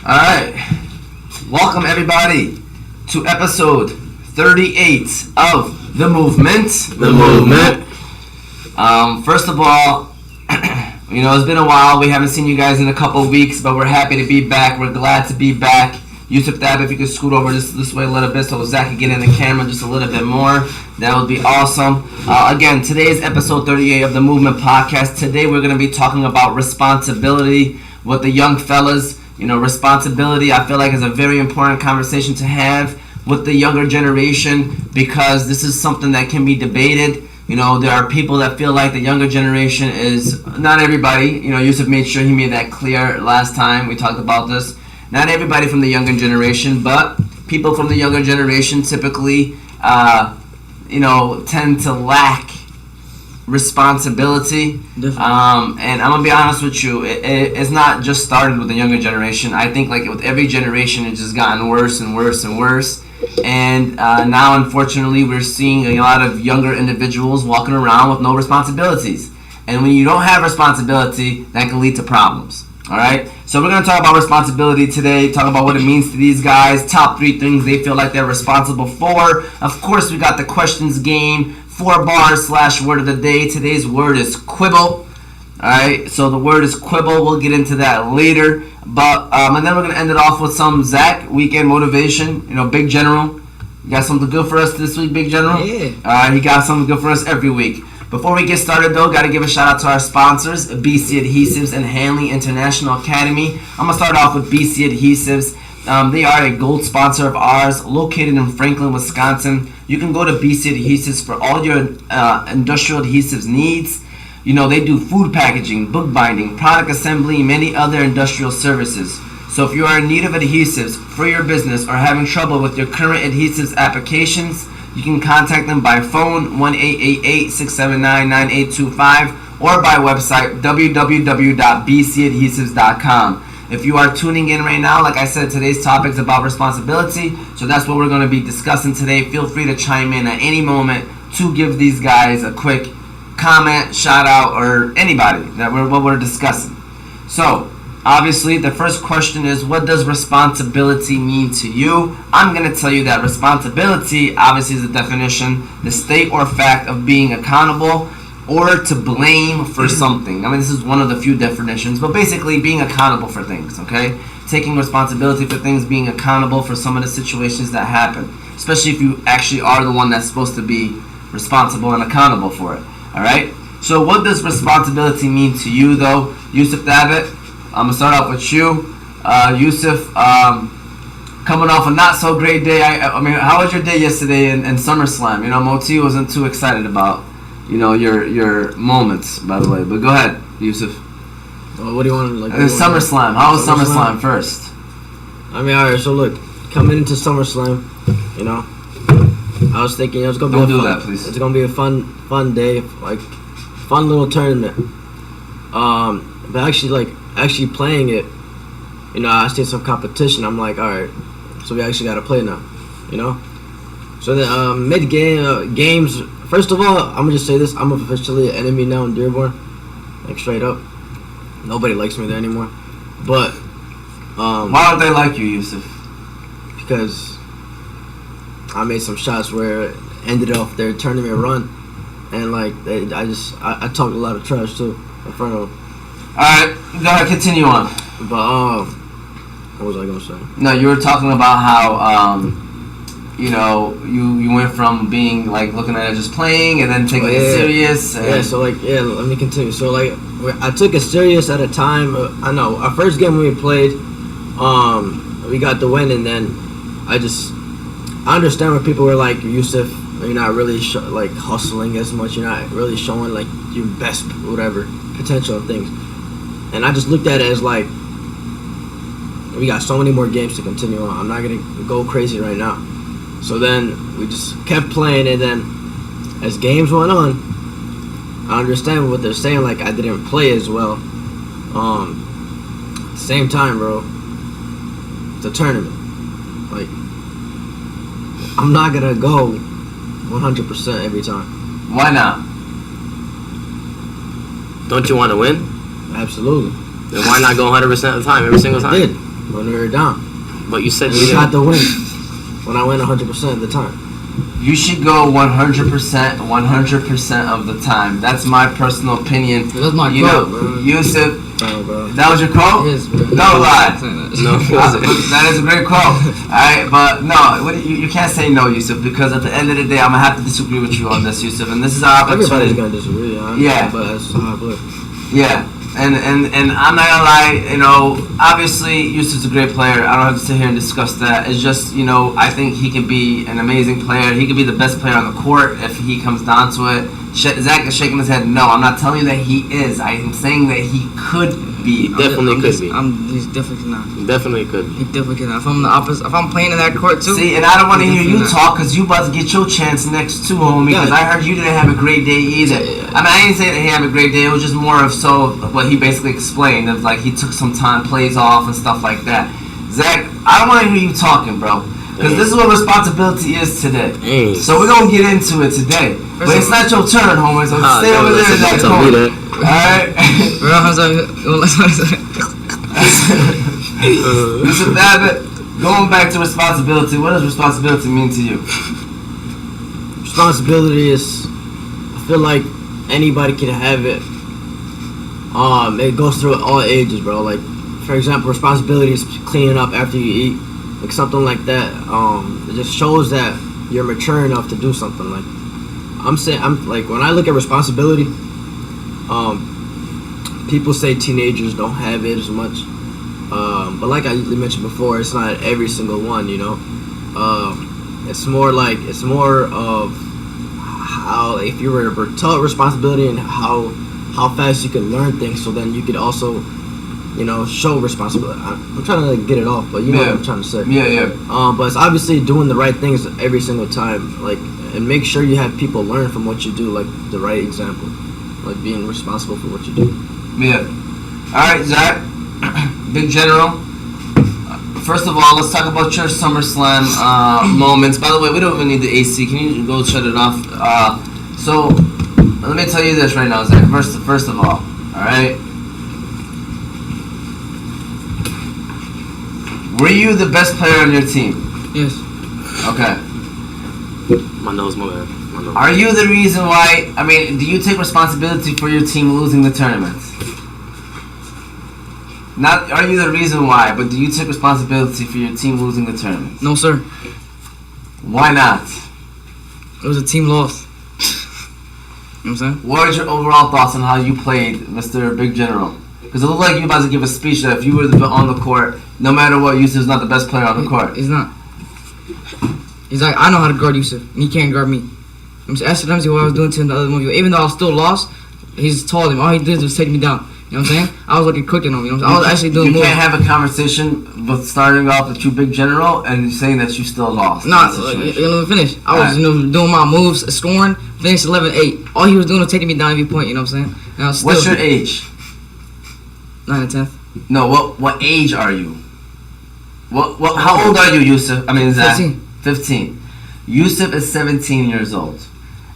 Alright, welcome everybody to episode 38 of The Movement. First of all, it's been a while. We haven't seen you guys in a couple of weeks, but we're happy to be back. We're glad to be back. Yusuf Dab, if you could scoot over this way a little bit so Zach could get in the camera just a little bit more, that would be awesome. Again, today's episode 38 of the Movement Podcast. Today we're going to be talking about responsibility with the young fellas. Responsibility, I feel like, is a very important conversation to have with the younger generation because this is something that can be debated. There are people that feel like the younger generation is, not everybody, Yusuf made sure he made that clear last time we talked about this. Not everybody from the younger generation, but people from the younger generation typically, tend to lack responsibility. And I'm gonna be honest with you, it's not just started with the younger generation. I think like with every generation, it's just gotten worse and worse and worse. And now, unfortunately, we're seeing a lot of younger individuals walking around with no responsibilities. And when you don't have responsibility, that can lead to problems. All right, so we're going to talk about responsibility today, talk about what it means to these guys, top 3 things they feel like they're responsible for. Of course, we got the questions game, 4 bars / word of the day. Today's word is quibble. All right, so the word is quibble. We'll get into that later. But and then we're going to end it off with some Zach weekend motivation. Big General, you got something good for us this week, Big General? Yeah. All right, he got something good for us every week. Before we get started, though, got to give a shout out to our sponsors, BC Adhesives and Hanley International Academy. I'm going to start off with BC Adhesives. They are a gold sponsor of ours, located in Franklin, Wisconsin. You can go to BC Adhesives for all your industrial adhesives needs. They do food packaging, bookbinding, product assembly, and many other industrial services. So if you are in need of adhesives for your business or having trouble with your current adhesives applications, you can contact them by phone 1-888-679-9825 or by website www.bcadhesives.com. If you are tuning in right now, like I said, today's topic is about responsibility, so that's what we're going to be discussing today. Feel free to chime in at any moment to give these guys a quick comment, shout out, or anybody what we're discussing. So, obviously, the first question is, what does responsibility mean to you? I'm going to tell you that responsibility, obviously, is the definition, the state or fact of being accountable or to blame for something. This is one of the few definitions, but basically being accountable for things, okay? Taking responsibility for things, being accountable for some of the situations that happen, especially if you actually are the one that's supposed to be responsible and accountable for it, all right? So what does responsibility mean to you, though? Yusuf Dabbit, I'm going to start off with you. Yusuf, coming off a not so great day. How was your day yesterday in SummerSlam? Moti wasn't too excited about, your moments, by the way. But go ahead, Yusuf. What do you want to SummerSlam. How was SummerSlam first? Alright, so look, coming into SummerSlam, I was thinking it's going to be It's going to be a fun day, like fun little tournament. But actually playing it, I see some competition. I'm like, all right, so we actually got to play now, So then mid-game, games, first of all, I'm going to just say this. I'm officially an enemy now in Dearborn, like straight up. Nobody likes me there anymore. But why don't they like you, Yusuf? Because I made some shots where it ended off their tournament run. And I talked a lot of trash too in front of them. Alright, go ahead, continue on. But, what was I going to say? No, you were talking about how, you went from being, looking at it just playing and then taking it serious. Let me continue. So, I took it serious at a time. I know, our first game we played, we got the win, and then I understand when people were like, Yusuf, you're not really, hustling as much. You're not really showing, your best, whatever, potential and things. And I just looked at it as we got so many more games to continue on. I'm not going to go crazy right now. So then we just kept playing, and then as games went on, I understand what they're saying, I didn't play as well. At the same time, bro, it's a tournament. I'm not going to go 100% every time. Why not? Don't you want to win? Absolutely. Then why not go 100% of the time, every single time? I did. when we were down. But you said And you we got didn't. the win when I went 100% of the time. You should go 100%, 100% of the time. That's my personal opinion. That's my You quote, know, bro. Yusuf, Oh, bro. that was your quote? Yes, bro. Don't lie. No, it wasn't. That is a great quote. Alright, but no, you can't say no, Yusuf, because at the end of the day, I'm going to have to disagree with you on this, Yusuf. And this is our Everybody's opportunity. gonna disagree. Yeah. But that's how I play. Yeah, and I'm not gonna lie, you know, obviously Yusuf's a great player. I don't have to sit here and discuss that. It's just, you know, I think he can be an amazing player. He could be the best player on the court if he comes down to it. Zach is shaking his head. No, I'm not telling you that he is. I am saying that he could be. Definitely could be. He's definitely not. Definitely could be. He definitely cannot. If I'm the opposite, if I'm playing in that court too. See, and I don't want to hear you Definitely talk because you about to get your chance next too, homie. Because Yeah. I heard you didn't have a great day either. I mean, I didn't say that he had a great day. It was just more of so what he basically explained of like he took some time, plays off and stuff like that. Zach, I don't want to hear you talking, bro. Because this is what responsibility is today. Hey. So we're going to get into it today. But it's not your turn, homie. So stay over there in that corner. Alright? Mr. Babbitt, going back to responsibility, what does responsibility mean to you? Responsibility is, I feel like anybody can have it. It goes through all ages, bro. Like, for example, responsibility is cleaning up after you eat, like something like that. It just shows that you're mature enough to do something. Like, I'm like, when I look at responsibility, people say teenagers don't have it as much. But like I mentioned before, it's not every single one, you know. It's more of how, if you were taught responsibility and how fast you can learn things, so then you could also, you know, show responsibility. I'm trying to like, get it off, but you know what I'm trying to say. Yeah. But it's obviously doing the right things every single time, like, and make sure you have people learn from what you do, like the right example, like being responsible for what you do. Yeah. Alright, Zach. Big General. First of all, let's talk about your SummerSlam moments. By the way, we don't even need the AC. Can you go shut it off? So, let me tell you this right now, Zach. First of all, alright? Were you the best player on your team? Yes. Okay. My nose, my bad. My nose. Are you the reason why, I mean, do you take responsibility for your team losing the tournament? Not, are you the reason why, but do you take responsibility for your team losing the tournament? No, sir. Why not? It was a team loss. You know what I'm saying? What are your overall thoughts on how you played, Mr. Big General? Because it looked like you were about to give a speech that if you were on the court, no matter what, Yusuf's not the best player on the court. He's not. He's like, I know how to guard Yusuf, and he can't guard me. I'm just asking Ramsey what I was doing to him the other movie. Even though I was still lost, he's told him. All he did was take me down. You know what I'm saying? I was looking cooking on me. You know what I'm saying? I was actually doing You moves. can't have a conversation with starting off with you, Big General, and saying that you still lost. Nah, in that let situation. me finish. I was doing my moves, scoring, finished 11-8. All he was doing was taking me down every point, you know what I'm saying? And I was still What's your age? 9 and 10th. No, what age are you? What? How old are you, Yusuf? I mean, Zach? 15. 15. Yusuf is 17 years old.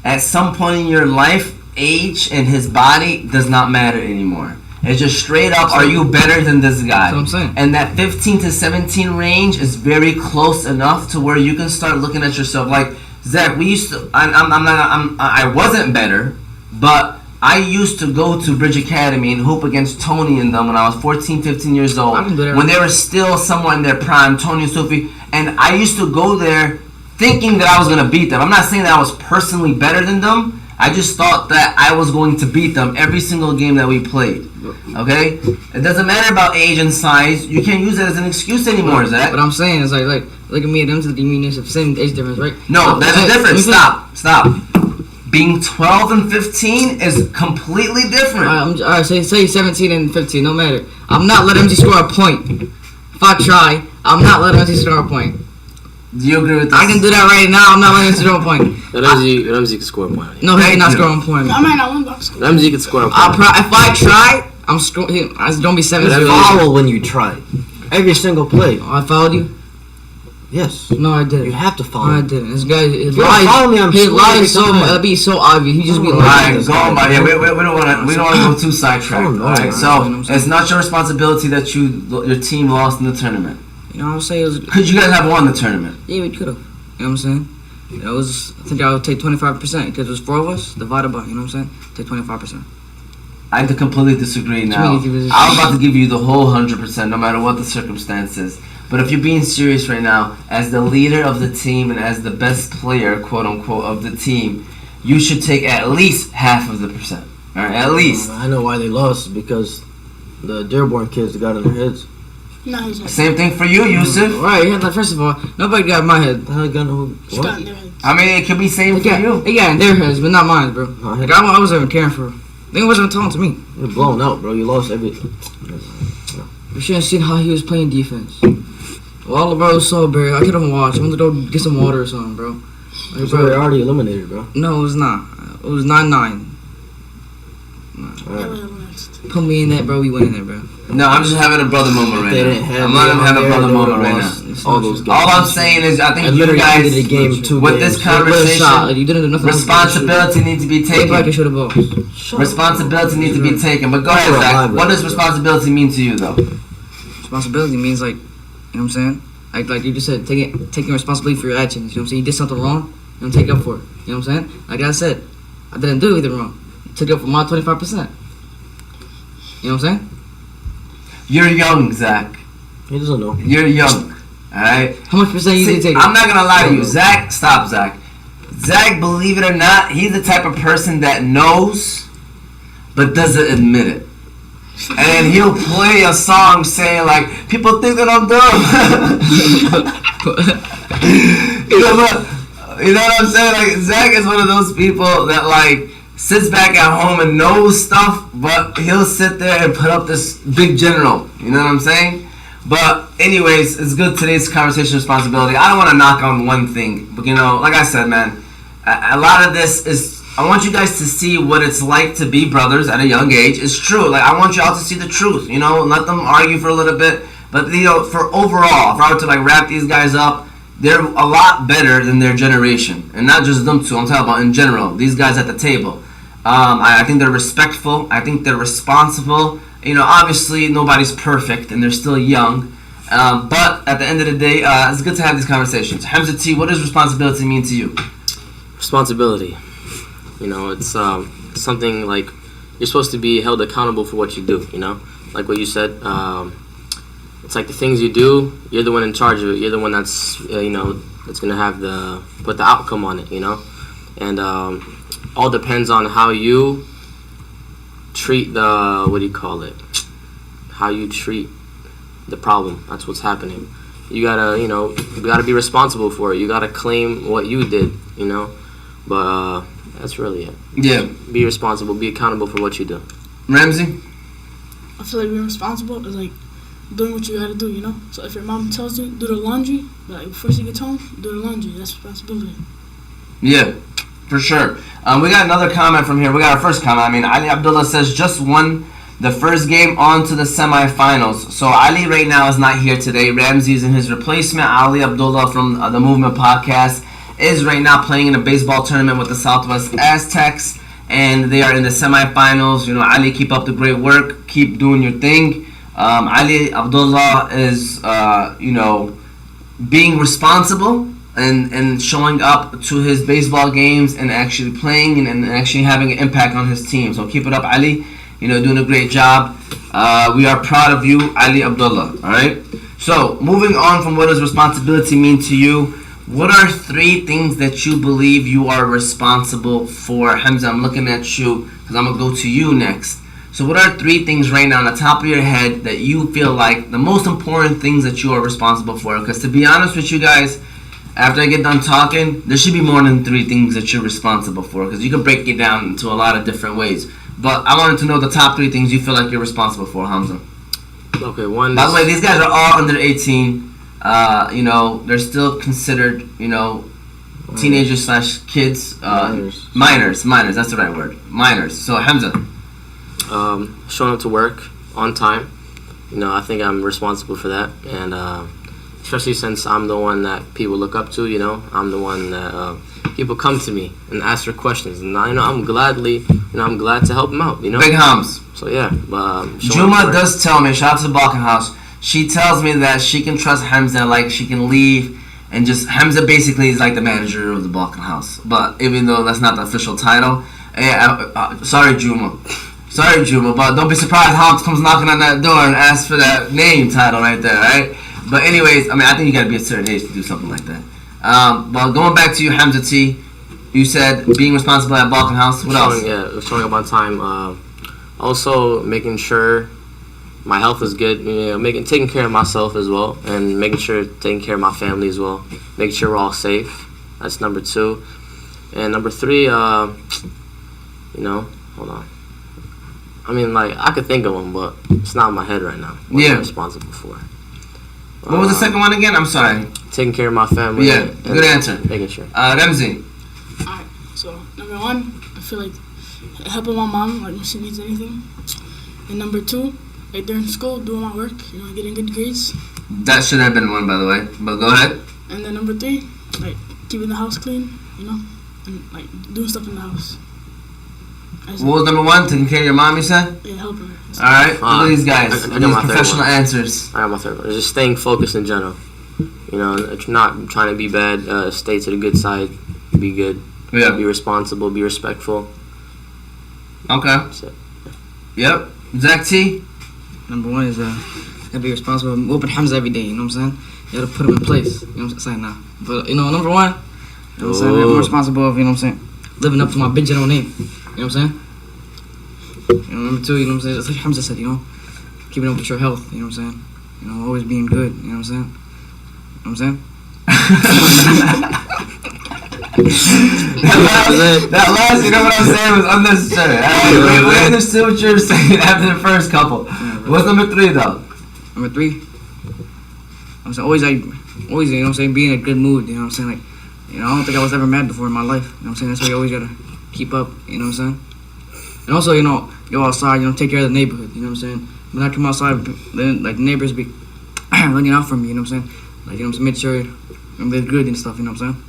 At some point in your life, age and his body does not matter anymore. It's just straight up, are you better than this guy? That's what I'm saying. And that 15 to 17 range is very close enough to where you can start looking at yourself. Like, Zach, we used to, I wasn't better, but I used to go to Bridge Academy and hoop against Tony and them when I was 14, 15 years old. I can do that. When they were still somewhat in their prime, Tony and Sophie. And I used to go there thinking that I was going to beat them. I'm not saying that I was personally better than them. I just thought that I was going to beat them every single game that we played. Okay? It doesn't matter about age and size. You can't use that as an excuse anymore, Zach. But I'm saying is like look at me and them to the meanings of same age difference, right? No, that's Hey, different. let me Stop. Being 12 and 15 is completely different. Alright, say 17 and 15, no matter. I'm not letting MG score a point. If I try, I'm not letting MG score a point. Do you agree with this? I can do that right now. I'm not letting him score a point. Ramsey can score a point. No, he Thank cannot you. score a point. I might not win box. Ramsey can score a point. If I try, I'm scoring. Don't be 7 It's foul when you try. Every single play. Oh, I fouled you. Yes. No, I didn't. You have to No, follow I me. didn't. This guy, his You don't follow me, I'm his screwed every lies so time. it'd be so obvious. He just be Alright, lying. Alright, go on, buddy. We don't want to go too sidetracked. Oh, no, Alright, man. so it's not your responsibility that your team lost in the tournament. You know what I'm saying? It was, Could you guys have won the tournament? yeah, we could have. You know what I'm saying? It was. I think I would take 25% because it was 4 of us divided by. You know what I'm saying? Take 25%. I have to completely disagree now. me, if you- I'm about to give you the whole 100%, no matter what the circumstances. But if you're being serious right now, as the leader of the team and as the best player, quote unquote, of the team, you should take at least half of the percent. All right, at least. I know why they lost, because the Dearborn kids got in their heads. No, he's like, Same thing for you, Yusuf. Right? Yeah. Like, first of all, nobody got in my head. The hell got no just got what? in their heads. I mean, it could be same for you. They got in their heads, but not mine, bro. No, Like, I wasn't even caring for. They wasn't talking to me. You're blown out, bro. You lost everything. You should have seen how he was playing defense. Well, bro, was so bad. I couldn't watch. I wanted to go get some water or something, bro. Like, So they're already eliminated, bro. no, it was not. It was 9-9. Alright. Put me in that, bro. We went in there, bro. No, I'm just having a brother moment right They now. didn't have I'm not me on having a there, brother they moment would've right lost now. all those games. All I'm saying is, I think I you literally guys, ended the game 2 with games. this Shot. conversation, Like, you didn't do nothing. responsibility needs to be Take back taken. and shoot the ball. Responsibility needs to be taken. But go ahead, Sure, Zach. alive, What does bro. responsibility mean to you, though? Responsibility means like, you know what I'm saying? Like you just said, taking responsibility for your actions. You know what I'm saying? You did something wrong, you don't take up for it. You know what I'm saying? Like I said, I didn't do anything wrong. Took up for my 25%. You know what I'm saying? You're young, Zach. He doesn't know. You're young. Alright? How much percent you See, did take? I'm not gonna lie to you. Zach, stop, Zach. Zach, believe it or not, he's the type of person that knows, but doesn't admit it. And he'll play a song saying like, people think that I'm dumb. You know what I'm saying? Like, Zach is one of those people that like sits back at home and knows stuff, but he'll sit there and put up this big general. You know what I'm saying? But anyways, it's good today's conversation responsibility. I don't want to knock on one thing, but you know, like I said, man, a lot of this is, I want you guys to see what it's like to be brothers at a young age. It's true. Like, I want y'all to see the truth, you know, let them argue for a little bit. But, you know, for overall, if I were to, like, wrap these guys up, they're a lot better than their generation. And not just them two, I'm talking about in general. These guys at the table. I think they're respectful. I think they're responsible. You know, obviously, nobody's perfect, and they're still young. But at the end of the day, it's good to have these conversations. Hamza T, what does responsibility mean to you? Responsibility. You know, it's something like you're supposed to be held accountable for what you do, you know? Like what you said, it's like the things you do, you're the one in charge of it. You're the one that's, you know, that's going to have put the outcome on it, you know? And all depends on how you treat how you treat the problem. That's what's happening. You gotta, you know, you gotta be responsible for it. You gotta claim what you did, you know? But that's really it. Yeah. Be responsible. Be accountable for what you do. Ramsey? I feel like being responsible is like doing what you gotta do, you know? So if your mom tells you do the laundry, like before she gets home, do the laundry. That's responsibility. Yeah, for sure. We got another comment from here. We got our first comment. I mean, Ali Abdullah says just won the first game on to the semifinals. So Ali right now is not here today. Ramsey is in his replacement. Ali Abdullah from the Movement Podcast is right now playing in a baseball tournament with the Southwest Aztecs, and they are in the semifinals. You know, Ali, keep up the great work. Keep doing your thing. Ali Abdullah is, you know, being responsible and showing up to his baseball games and actually playing and actually having an impact on his team. So keep it up, Ali. You know, doing a great job. We are proud of you, Ali Abdullah. All right. So moving on from what does responsibility mean to you, what are 3 things that you believe you are responsible for? Hamza, I'm looking at you because I'm gonna go to you next. So what are 3 things right now on the top of your head that you feel like the most important things that you are responsible for? Because to be honest with you guys, after I get done talking, there should be more than 3 things that you're responsible for, because you can break it down into a lot of different ways. But I wanted to know the top 3 things you feel like you're responsible for, Hamza. Okay, one. By the way, these guys are all under 18. You know, they're still considered, you know, teenagers slash kids. Minors. That's the right word. Minors. So Hamza. Showing up to work on time. You know, I think I'm responsible for that. And especially since I'm the one that people look up to. You know, I'm the one that people come to me and ask for questions, and I'm glad to help them out. You know, Big Hams. so yeah. Juma does tell me, shout out to the Balkan House, she tells me that she can trust Hamza, like she can leave and just, Hamza basically is like the manager of the Balkan House. But even though that's not the official title, sorry Juma, but don't be surprised Hamza comes knocking on that door and asks for that name title right there, right? But anyways, I mean, I think you gotta be a certain age to do something like that. But going back to you, Hamza T, you said being responsible at Balkan House. What else? Yeah, showing up on time. Also making sure my health is good. You know, taking care of myself as well, and making sure taking care of my family as well. Making sure we're all safe. That's number 2. And number 3, you know, hold on. I mean, like, I could think of them, but it's not in my head right now. What I'm responsible for. What was the second one again? I'm sorry. Taking care of my family. Yeah, good answer. Making sure. Ramsey. Alright, so number 1, I feel like helping my mom, like, if she needs anything. And number 2, like, during school, doing my work, you know, getting good grades. That should have been one, by the way. But go ahead. And then number 3, like, keeping the house clean, you know, and, like, doing stuff in the house. What was number 1? Taking care of your mom, you said? Yeah, helping her. Alright, look at these guys. I got These my third professional one. answers. I got my third one. Just staying focused in general. You know, it's not trying to be bad. Stay to the good side. Be good. Yeah. Be responsible. Be respectful. Okay. That's it. Yep. Zach T? Number 1 is gotta be responsible. Whooping Hamza every day. You know what I'm saying? You gotta put him in place. You know what I'm saying? Now, but you know, number 1, you know what I'm saying? I'm responsible of, you know what I'm saying, living up to my big general name. You know what I'm saying? You know, number 2, you know what I'm saying? Just like Hamza said, you know, keeping up with your health. You know what I'm saying? You know, always being good. You know what I'm saying? You know what I'm saying? that last, you know what I'm saying, was unnecessary. We understood what you were saying after the first couple. What's number 3 though? Number 3, I'm saying always, you know what I'm saying, being in a good mood. You know what I'm saying? Like, you know, I don't think I was ever mad before in my life. You know what I'm saying? That's why you always gotta keep up. You know what I'm saying? And also, you know, go outside. You know, take care of the neighborhood. You know what I'm saying? When I come outside, then like neighbors be looking out for me. You know what I'm saying? Like, you know what I'm saying? Make sure they're good and stuff. You know what I'm saying?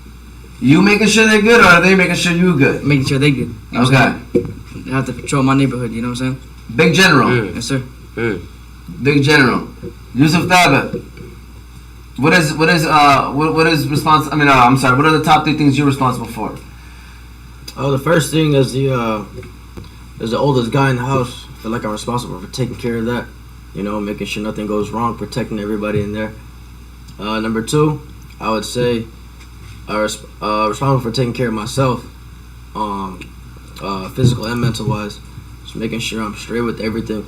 You making sure they're good, or are they making sure you good? Making sure they good. You know what I'm Okay. saying? I have to patrol my neighborhood. You know what I'm saying? Big General. Yes, sir. Big General. Yusuf Thabit. What is responsible? I'm sorry. What are the top 3 things you're responsible for? Oh, the first thing is the oldest guy in the house. I feel like I'm responsible for taking care of that. You know, making sure nothing goes wrong, protecting everybody in there. Number 2, I would say responsible for taking care of myself, physical and mental wise. Just making sure I'm straight with everything.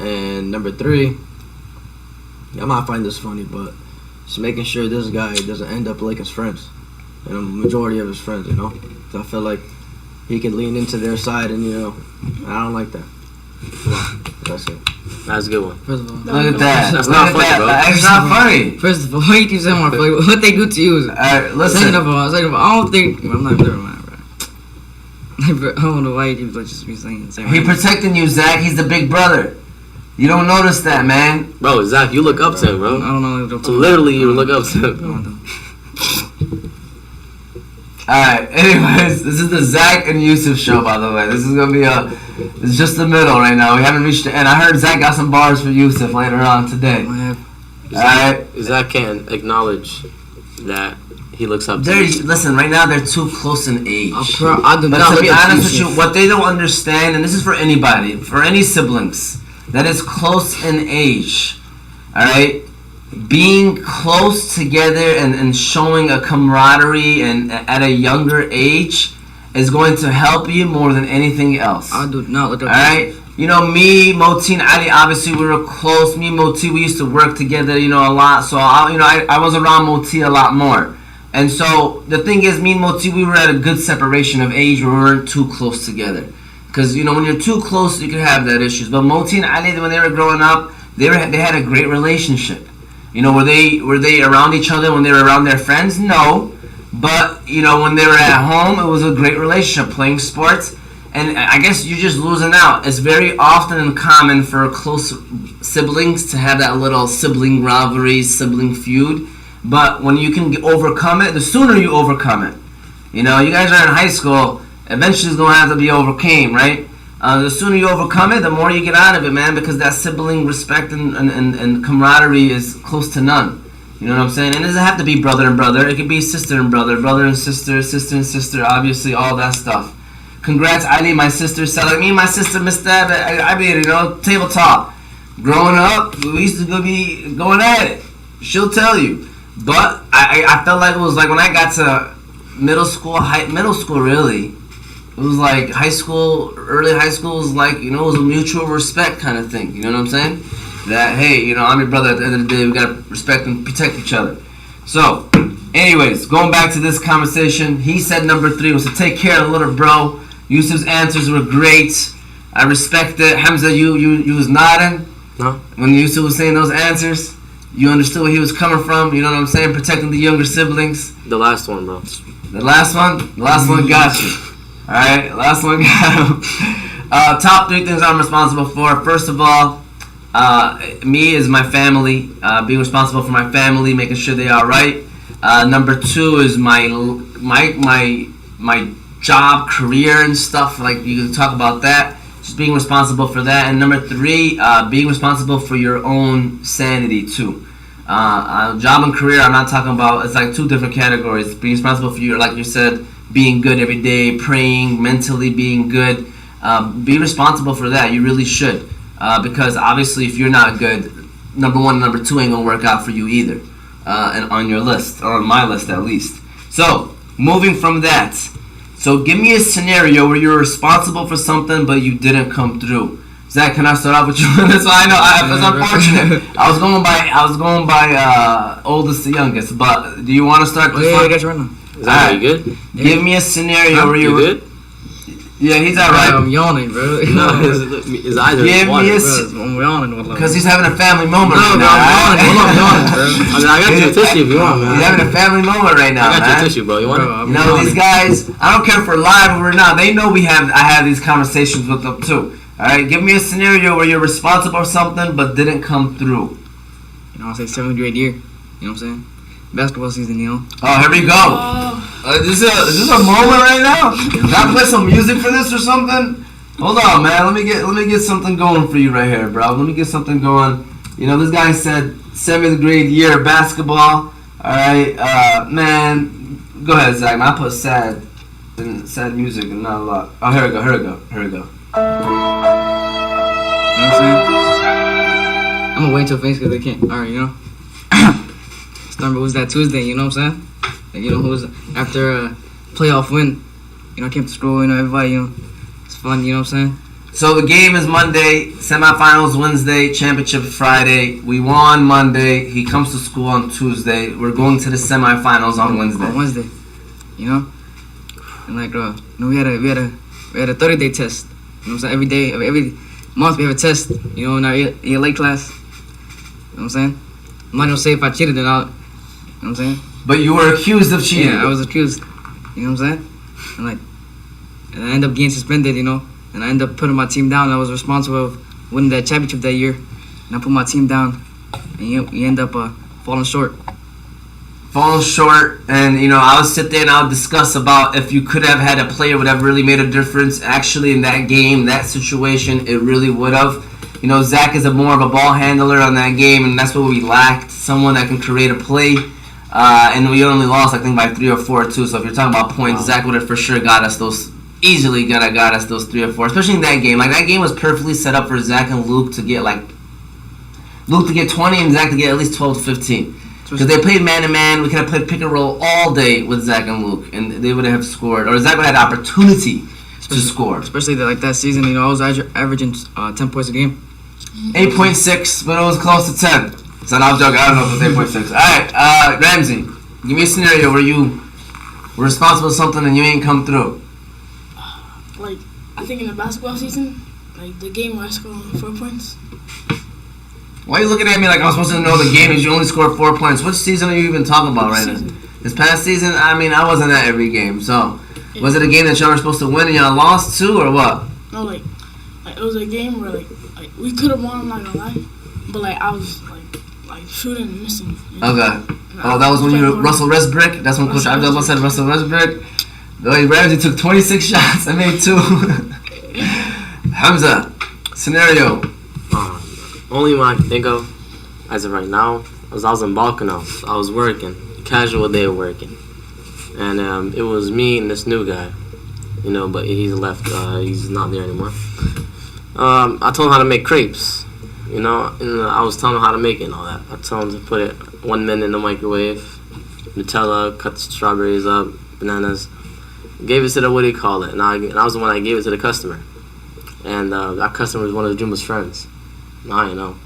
And number 3, I might find this funny, but just making sure this guy doesn't end up like his friends, and a majority of his friends, you know. 'Cause I feel like he can lean into their side, and you know, I don't like that. That's it. That's a good one. First of all, Look at that. That's Look not at funny, that. bro. It's not funny. first of all, why you keep saying my funny? What they do to you? Is, Alright, listen. second of all, I don't think. I'm not. Never mind, bro. I don't know why you keep just be saying. He protecting you, Zach. He's the big brother. You don't notice that, man. Bro, Zach, you look up to him, I bro. don't know. Literally, you look up to him. No, Alright, anyways, this is the Zach and Yusuf show, by the way. This is gonna be it's just the middle right now. We haven't reached the end. I heard Zach got some bars for Yusuf later on today. I have. Alright. Zach can't acknowledge that he looks up to you. Listen, right now they're too close in age. I do But not to look be up to honest with you. you, what they don't understand, and this is for anybody, for any siblings that is close in age, alright? Being close together and showing a camaraderie and at a younger age is going to help you more than anything else. I do not look up to Alright? You know, me, Moti, and Ali, obviously we were close. Me and Moti, we used to work together, you know, a lot. So, I was around Moti a lot more. And so, the thing is, me and Moti, we were at a good separation of age where we weren't too close together. Because, you know, when you're too close, you can have that issues. But Moti and Ali, when they were growing up, they had a great relationship. You know, were they around each other when they were around their friends? No. But, you know, when they were at home, it was a great relationship, playing sports. and I guess you're just losing out. It's very often and common for close siblings to have that little sibling rivalry, sibling feud. But when you can overcome it, the sooner you overcome it. You know, you guys are in high school. Eventually, it's gonna have to be overcame, right? The sooner you overcome it, the more you get out of it, man. Because that sibling respect and camaraderie is close to none. You know what I'm saying? And it doesn't have to be brother and brother. It could be sister and brother, brother and sister, sister and sister. Obviously, all that stuff. Congrats, Eileen, my sister said, like me and my sister missed that. I mean, you know, tabletop. Growing up, we used to be going at it. She'll tell you. But I felt like it was like when I got to middle school really. It was like high school, early high school was like, you know, it was a mutual respect kind of thing. You know what I'm saying? That, hey, you know, I'm your brother. At the end of the day, we got to respect and protect each other. So, anyways, going back to this conversation, he said number 3 was to take care of the little bro. Yusuf's answers were great. I respect it. Hamza, you was nodding. No. When Yusuf was saying those answers, you understood where he was coming from. You know what I'm saying? Protecting the younger siblings. The last one, bro. The last one? The last one got you. Alright, last one got him. Top 3 things I'm responsible for. First of all, me is my family. Being responsible for my family, making sure they are right. Number 2 is my job, career, and stuff. Like, you can talk about that. Just being responsible for that. And number 3, being responsible for your own sanity too. Job and career, I'm not talking about. It's like 2 different categories. Being responsible for your, like you said, being good every day, praying, mentally being good. Be responsible for that. You really should. Because obviously if you're not good, number 1 and number 2 ain't going to work out for you either. And on your list, or on my list at least. So, moving from that. So give me a scenario where you're responsible for something but you didn't come through. Zach, can I start off with you? That's why I know. It's unfortunate. I was going by oldest to youngest. But do you want to start? Oh, yeah, I got you right now. Is that you good? Give me a scenario where you good? Yeah, he's alright. I'm yawning, bro. No, his eyes are Give water. me a I'm yawning. because he's having a family moment. No, right bro, now, I'm yawning, bro. I mean, I got you a tissue if you want, man. He's having a family moment right now, I got you man. a tissue, bro. You want Bro, it? You know, these guys, I don't care if we're live or we're not, they know I have these conversations with them too. Alright, give me a scenario where you're responsible for something but didn't come through. You know, I'll say 7th grade year. You know what I'm saying? Basketball season, you know. Oh, here we go. Is this a moment right now? Can I play some music for this or something? Hold on, man. Let me get something going for you right here, bro. Let me get something going. You know, this guy said 7th grade year basketball. Alright, man. Go ahead, Zach. I put sad music and not a lot. Oh, here we go. You know what I'm saying? I'm gonna wait till things because they can't. Alright, you know. Remember, it was that Tuesday, you know what I'm saying? Like, you know, who was after a playoff win, you know, I came to school, you know, everybody, you know, it's fun, you know what I'm saying? So the game is Monday, semifinals Wednesday, championship Friday. We won Monday. He comes to school on Tuesday. We're going to the semifinals on Wednesday. On Wednesday, you know? And like, you know, we had a 30-day test. You know what I'm saying? Every month we have a test, you know, in our ELA class. You know what I'm saying? I'm not gonna say if I cheated or not. You know what I'm saying? But you were accused of cheating. Yeah, I was accused. You know what I'm saying? And I ended up getting suspended, you know. And I ended up putting my team down. I was responsible of winning that championship that year. And I put my team down. And you end up falling short. Falling short, and you know, I would sit there and I would discuss about if you could have had a player would have really made a difference. Actually, in that game, that situation, it really would have. You know, Zach is more of a ball handler on that game, and that's what we lacked. Someone that can create a play. And we only lost, I think, by 3 or 4 too. So if you're talking about points, Zach would have for sure got us those. Easily got us those 3 or 4, especially in that game. Like, that game was perfectly set up for Zach and Luke to get 20 and Zach to get at least 12 to 15. Because they played man-to-man. We could have played pick and roll all day with Zach and Luke, and they would have scored. Or Zach would have had opportunity to score. Especially that season, you know, I was averaging 10 points a game. 8.6, but it was close to 10. So I was joking. I don't know if it was 8.6. All right, Ramsey, give me a scenario where you were responsible for something and you ain't come through. Like, I think in the basketball season, like the game where I scored only 4 points. Why are you looking at me like I'm supposed to know the game is you only scored 4 points? Which season are you even talking about right now? This past season? I mean, I wasn't at every game, so Yeah. Was it a game that y'all were supposed to win and y'all lost too, or what? No, like it was a game where like we could have won. I'm not gonna lie, but like I was like shooting and missing. You know? Okay. Oh, that was when you were Russell Westbrook. That's when Coach Abdullah said Russell Westbrook. Ramsey took 26 shots and made 2. Hamza, scenario. Only one I can think of as of right now was I was in Balkano. I was working, casual day of working, and it was me and this new guy, you know, but he's left. He's not there anymore. I told him how to make crepes, you know, and I was telling him how to make it and all that. I told him to put it 1 minute in the microwave, Nutella, cut the strawberries up, bananas. Gave it to the, what do you call it? And I was the one that gave it to the customer. And that customer was one of Juma's friends. I didn't know.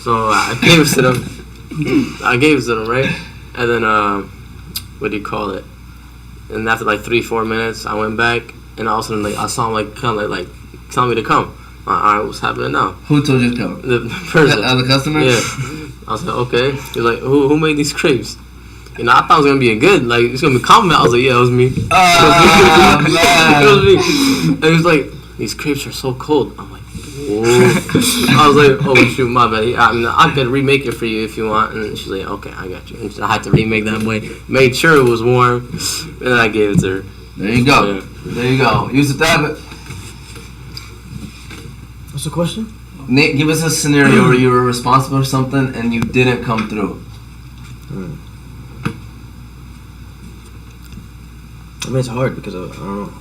So I gave it to them. Right? And then, what do you call it? And after like 3-4 minutes, I went back, and all of a sudden, like, I saw him like come, like telling me to come. All right, what's happening now? Who told you to come? The person. The customer? Yeah. I was like, okay. He was like, who made these crepes? You know, I thought it was gonna be a good, like, it's gonna be a compliment. I was like, yeah, it was me. It was me. And he was like, these crepes are so cold. I'm like, whoa. I was like, oh shoot, my bad. I could remake it for you if you want. And she's like, okay, I got you. And I had to remake that boy. Made sure it was warm, and then I gave it to her. There you go. Yeah. There you go. Use it that. What's the question? Nate, give us a scenario where you were responsible for something and you didn't come through. I mean, it's hard because I don't know.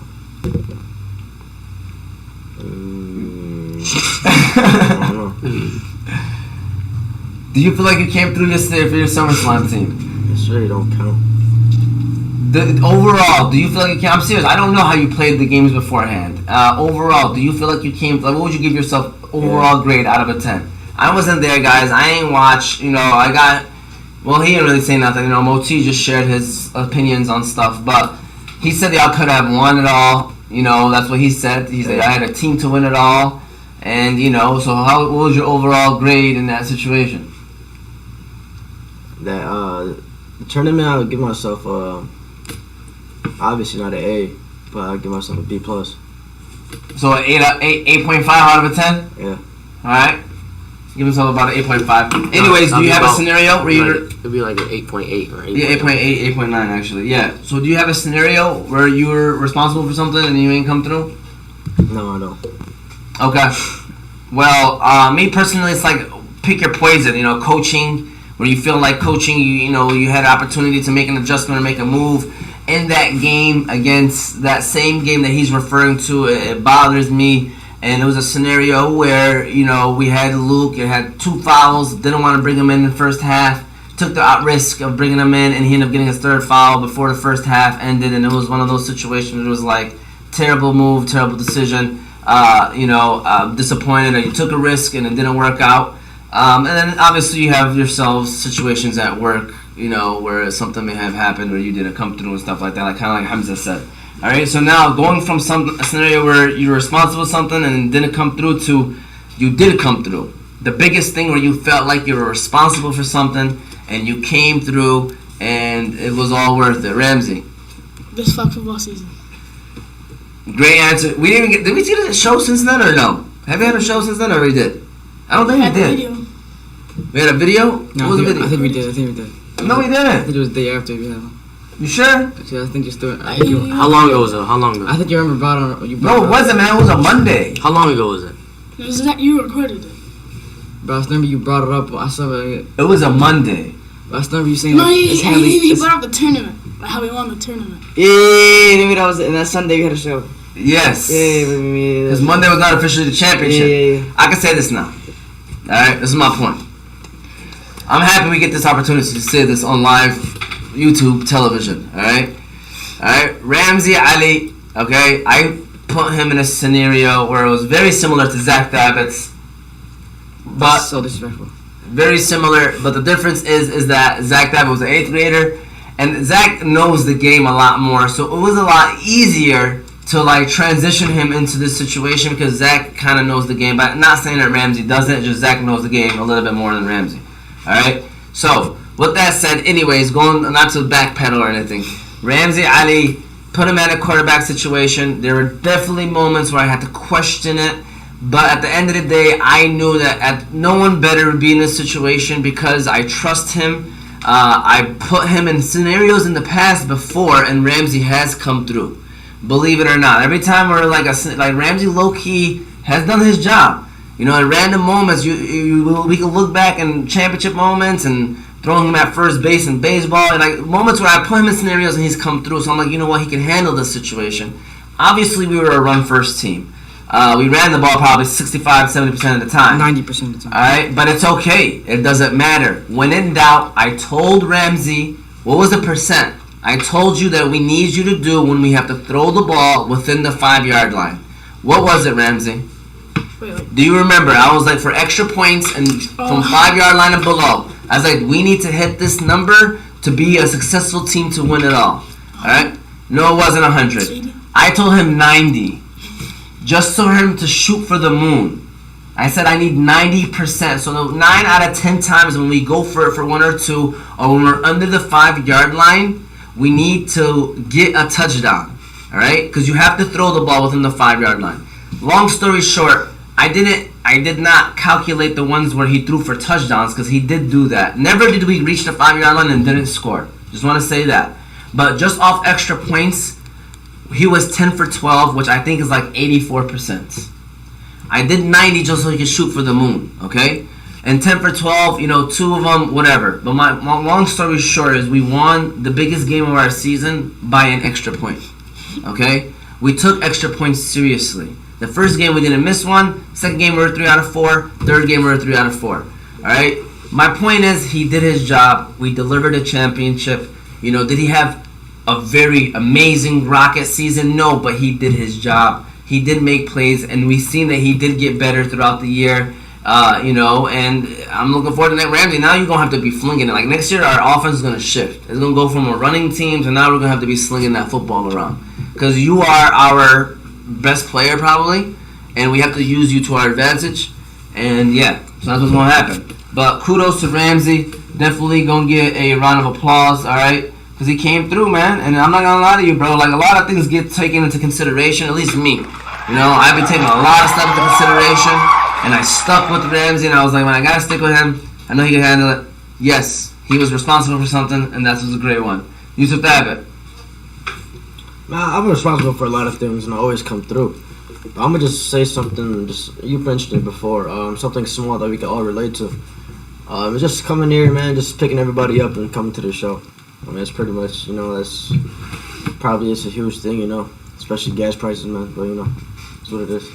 I don't know. Do you feel like you came through yesterday for your SummerSlam team? Yesterday don't count. Overall, do you feel like you came? I'm serious. I don't know how you played the games beforehand. Overall, do you feel like you came? Like, what would you give yourself overall grade out of a 10? I wasn't there, guys. I ain't watch. You know, I got. Well, he didn't really say nothing. You know, Moti just shared his opinions on stuff, but he said y'all could have won it all. You know, that's what he said. He said I had a team to win it all, and you know. So, what was your overall grade in that situation? The tournament, I would give myself obviously not an A, but I'd give myself a B plus. So, 8.5 out of a 10. Yeah. All right. Give yourself about an 8.5. Anyways, do you have a scenario where you're... It'd be like an 8.8 or 8. Yeah, 8.8, 8.9 actually. Yeah. So do you have a scenario where you were responsible for something and you ain't come through? No, I don't. Okay. Well, me personally, it's like pick your poison. You know, coaching, where you feel like coaching, you know, you had an opportunity to make an adjustment or make a move in that game against that same game that he's referring to. It bothers me. And it was a scenario where, you know, we had Luke, it had 2 fouls, didn't want to bring him in the first half, took the risk of bringing him in, and he ended up getting his 3rd foul before the first half ended, and it was one of those situations. It was like, terrible move, terrible decision, disappointed that you took a risk and it didn't work out. And then obviously you have yourselves situations at work, you know, where something may have happened or you didn't come through and stuff like that, like kind of like Hamza said. All right, so now going from a scenario where you were responsible for something and didn't come through to you did come through. The biggest thing where you felt like you were responsible for something and you came through and it was all worth it. Ramsey. This flag football season. Great answer. We didn't even get. Did we see the show since then or no? Have you had a show since then or we did? I don't think we did. Video. We had a video? No, What was the video? I think we did. No, we I didn't. think it was the day after. Yeah. You sure? Actually, I think you still. How long ago was it? How long ago? I think you remember brought on. No, it wasn't, man. It was a Monday. How long ago was it? It was that you recorded it. But I remember you brought it up. I saw it. It was a Monday. I remember you saying No, like, he, it's he, heavy. he It's, brought up the tournament. Like how we won the tournament. yeah, maybe that was it. And that Sunday we had a show. Yes. Yeah, maybe. Because Monday was not officially the championship. Yeah. I can say this now. Alright, this is my point. I'm happy we get this opportunity to say this on live YouTube television. Alright? Alright? Ramsey Ali, okay? I put him in a scenario where it was very similar to Zach Dabbitt's. But That's so disrespectful. very similar, but the difference is that Zach Dabbitt was an 8th grader, and Zach knows the game a lot more, so it was a lot easier to like transition him into this situation because Zach kind of knows the game. But not saying that Ramsey doesn't, just Zach knows the game a little bit more than Ramsey. All right. So with that said, anyways, going not to backpedal or anything, Ramsey Ali put him at a quarterback situation. There were definitely moments where I had to question it. But at the end of the day, I knew that no one better would be in this situation because I trust him. I put him in scenarios in the past before, and Ramsey has come through. Believe it or not, every time we're like Ramsey low key has done his job. You know, at random moments, we can look back in championship moments and throwing him at first base in baseball, and like moments where I put him in scenarios and he's come through. So I'm like, you know what, he can handle this situation. Obviously, we were a run first team. We ran the ball probably 65-70% of the time. 90% of the time. All right, but it's okay. It doesn't matter. When in doubt, I told Ramsey, what was the percent? I told you that we need you to do when we have to throw the ball within the 5-yard line. What was it, Ramsey? Wait. Do you remember? I was like, for extra points and from 5-yard line and below. I was like, we need to hit this number to be a successful team to win it all. All right? No, it wasn't 100. I told him 90. Just for him to shoot for the moon. I said I need 90%. So 9 out of 10 times when we go for it for 1 or 2, or when we're under the 5-yard line, we need to get a touchdown. All right? Because you have to throw the ball within the 5-yard line. Long story short, I did not calculate the ones where he threw for touchdowns because he did do that. Never did we reach the 5-yard line and didn't score. Just want to say that. But just off extra points, he was 10 for 12, which I think is like 84%. I did 90 just so he could shoot for the moon, okay? And 10 for 12, you know, 2 of them, whatever. But my long story short is we won the biggest game of our season by an extra point, okay? We took extra points seriously. The first game we didn't miss one. Second game we were 3 out of 4. Third game we were 3 out of 4. All right? My point is he did his job. We delivered a championship. You know, did he have a very amazing rocket season? No, but he did his job. He did make plays, and we've seen that he did get better throughout the year. You know, and I'm looking forward to that. Ramsey, now you're going to have to be flinging it. Like, next year, our offense is going to shift. It's going to go from a running team to now we're going to have to be slinging that football around. Because you are our best player, probably, and we have to use you to our advantage. And, yeah, so that's what's going to happen. But kudos to Ramsey. Definitely going to get a round of applause, all right? Because he came through, man. And I'm not going to lie to you, bro. Like, a lot of things get taken into consideration, at least me. You know, I've been taking a lot of stuff into consideration. And I stuck with Ramsey, and I was like, man, I gotta stick with him. I know he can handle it. Yes, he was responsible for something, and that was a great one. Yusuf David. Man, I'm responsible for a lot of things, and I always come through. But I'm gonna just say something. Just you mentioned it before. Something small that we can all relate to. It's just coming here, man. Just picking everybody up and coming to the show. I mean, it's pretty much, you know, that's probably it's a huge thing, you know, especially gas prices, man. But you know, it's what it is.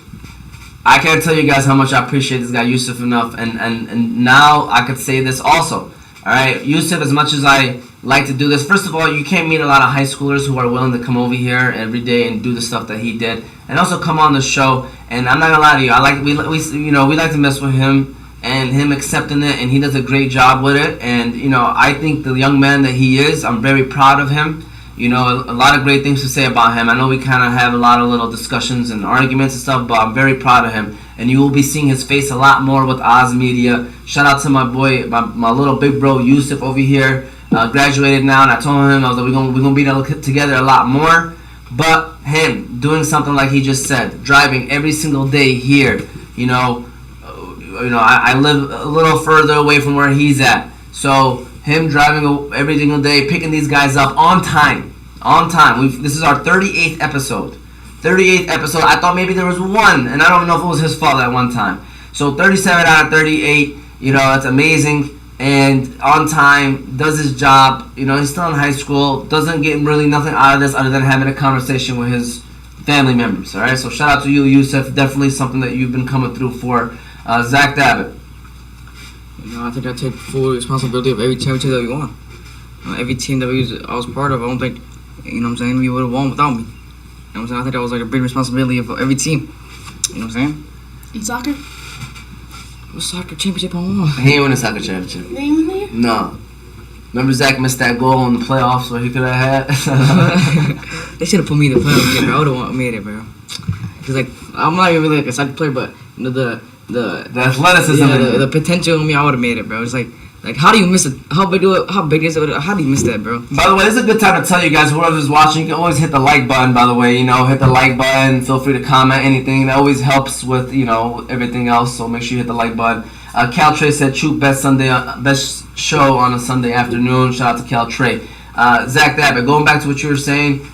I can't tell you guys how much I appreciate this guy Yusuf enough, and now I could say this also. All right, Yusuf, as much as I like to do this, first of all, you can't meet a lot of high schoolers who are willing to come over here every day and do the stuff that he did, and also come on the show. And I'm not gonna lie to you, we like to mess with him, and him accepting it, and he does a great job with it. And you know, I think the young man that he is, I'm very proud of him. You know, a lot of great things to say about him. I know we kind of have a lot of little discussions and arguments and stuff, but I'm very proud of him. And you will be seeing his face a lot more with Oz Media. Shout out to my boy, my little big bro, Yusuf over here. Graduated now, and I told him, I was like, we're gonna be together a lot more. But him doing something like he just said, driving every single day here, you know, I live a little further away from where he's at. So him driving every single day, picking these guys up on time. This is our 38th episode. 38th episode. I thought maybe there was one, and I don't know if it was his fault at one time. So 37 out of 38, you know, that's amazing. And on time, does his job. You know, he's still in high school, doesn't get really nothing out of this other than having a conversation with his family members. All right, so shout out to you, Yusuf. Definitely something that you've been coming through for. Zach Davitt. You know, I think I take full responsibility of every championship that we won. Every team that I was part of, I don't think, you know what I'm saying, we would have won without me. You know what I'm saying? I think that was like a big responsibility of every team. You know what I'm saying? In soccer? What soccer championship I won? He ain't win a soccer championship. They ain't there? No. Remember Zach missed that goal in the playoffs where he could have had? They should have put me in the playoffs game, bro. I would have made it, bro. Cause like I'm not even really like a soccer player, but you know the athleticism, yeah, the potential in me, I would have made it, bro. It's like Like, how do you miss it? How big is it? How do you miss that, bro? By the way, this is a good time to tell you guys, whoever's watching, you can always hit the like button, by the way. Hit the like button. Feel free to comment anything. That always helps with, everything else. So make sure you hit the like button. Cal Trey said, "Troop best show on a Sunday afternoon." Shout out to Cal Trey. Zach Dabbitt, going back to what you were saying,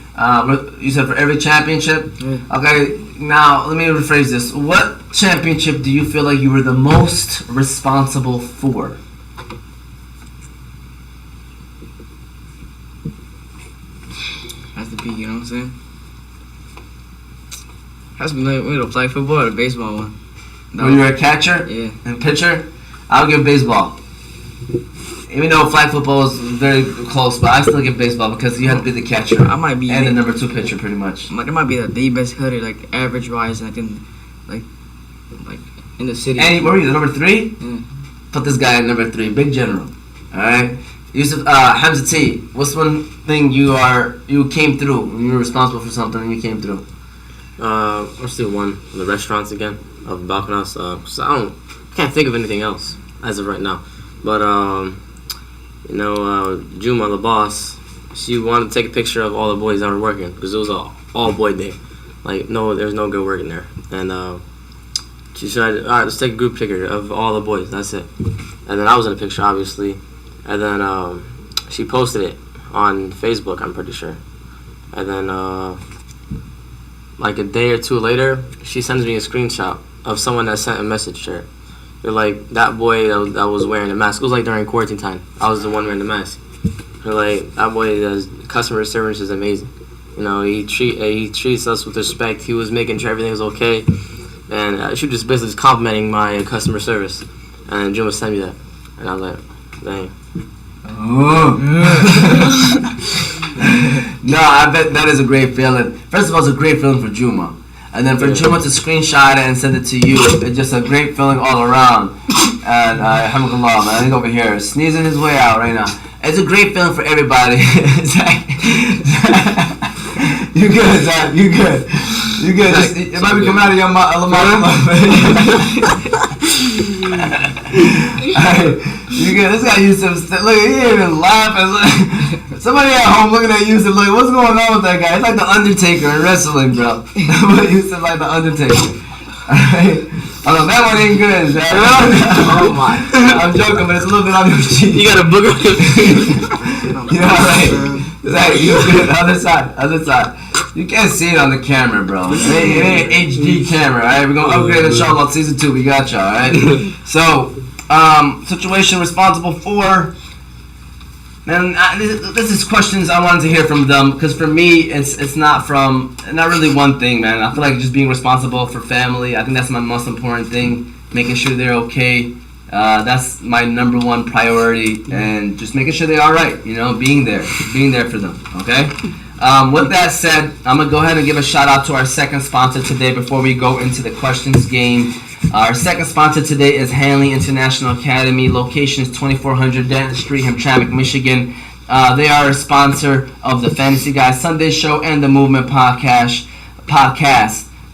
you said for every championship. Yeah. Okay, now let me rephrase this. What championship do you feel like you were the most responsible for? Has to be, you know what I'm saying? Has to be like the flag football or the baseball one. When you were a catcher Yeah. and pitcher, I'll give baseball. Even though flag football is very close, but I still give baseball because you have to be the catcher I might be and the number 2 pitcher, pretty much. It might be the best hitter, like average wise, like in the city. And where were you? The number 3? Yeah. Put this guy at number 3, big general. All right, Yusuf Hamza T. What's one thing you came through when you were responsible for something and you came through? Let's do one. The restaurants again of Balkanos. So I can't think of anything else as of right now. But Juma, the boss, she wanted to take a picture of all the boys that were working because it was a all boy day. Like there's no girl working there, and she said, "All right, let's take a group picture of all the boys." That's it. And then I was in a picture, obviously, and then she posted it on Facebook. I'm pretty sure, and then. Like a day or two later, she sends me a screenshot of someone that sent a message to her. They're like, that boy that was wearing a mask. It was like during quarantine time. I was the one wearing the mask. They're like, that boy does customer service is amazing. He treats us with respect. He was making sure everything was okay, and she was just basically complimenting my customer service. And Juma sent me that, and I was like, dang. No, I bet that is a great feeling. First of all, it's a great feeling for Juma. And then for Juma to screenshot it and send it to you, it's just a great feeling all around. And alhamdulillah, man, he's over here sneezing his way out right now. It's a great feeling for everybody. You good, Zach? You good? You good? It might be coming out of your mouth. You good? This guy used to look. He ain't even laughing. Somebody at home looking at Yusuf like, what's going on with that guy? It's like the Undertaker in wrestling, bro. Yusuf like the Undertaker. Alright? Oh, that one ain't good, Zach. Oh my! I'm joking, but it's a little bit on your cheek. You got a booger. Right? Zach, you good? Other side. You can't see it on the camera, bro. It ain't HD camera, alright? We're gonna upgrade inshallah season 2. We got y'all, alright? So, situation responsible for. Man, this is questions I wanted to hear from them because for me, it's not really one thing, man. I feel like just being responsible for family. I think that's my most important thing. Making sure they're okay. That's my number 1 priority, and just making sure they're all right. Being there for them. Okay. With that said, I'm gonna go ahead and give a shout out to our second sponsor today before we go into the questions game. Our second sponsor today is Hanley International Academy. Location is 2400 Denton Street, Hamtramck, Michigan. They are a sponsor of the Fantasy Guys Sunday Show and the Movement Podcast.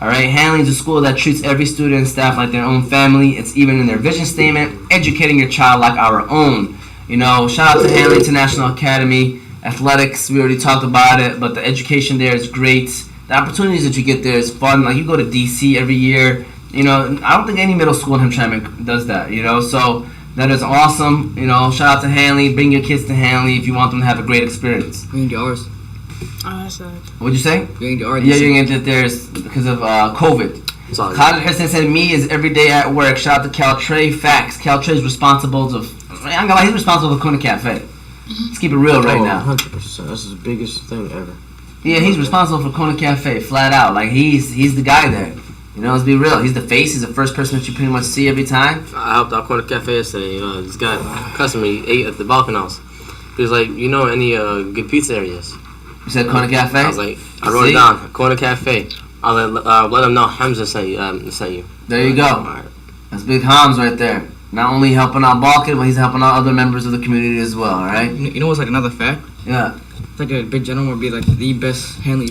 All right, Hanley is a school that treats every student and staff like their own family. It's even in their vision statement, educating your child like our own. Shout out to Hanley International Academy. Athletics, we already talked about it, but the education there is great. The opportunities that you get there is fun. Like you go to DC every year. I don't think any middle school in Hamtramck does that. So that is awesome. Shout out to Hanley. Bring your kids to Hanley if you want them to have a great experience. We need ours. That's What'd you say? We need ours. Yeah, you're gonna get theirs because of COVID. Khalid Hussein said, "Me is every day at work." Shout out to Cal Trey. Facts. Cal Trey is responsible he's responsible for Kuna Cafe. Let's keep it real right now. 100%. That's the biggest thing ever. Yeah, he's responsible for Kona Cafe, flat out. Like he's the guy there. Let's be real. He's the face. He's the first person that you pretty much see every time. I helped out Corner Cafe yesterday. This guy, customer, he ate at the Balkan House. He was like, any good pizza areas? You said Kona Cafe? I was like, I wrote it down. Corner Cafe. I'll let him know Hamza sent you. There you go. Right. That's big Hams right there. Not only helping out Balkan, but he's helping out other members of the community as well. All right. You know what's like another fact? Yeah. It's like a big general would be like the best Hanley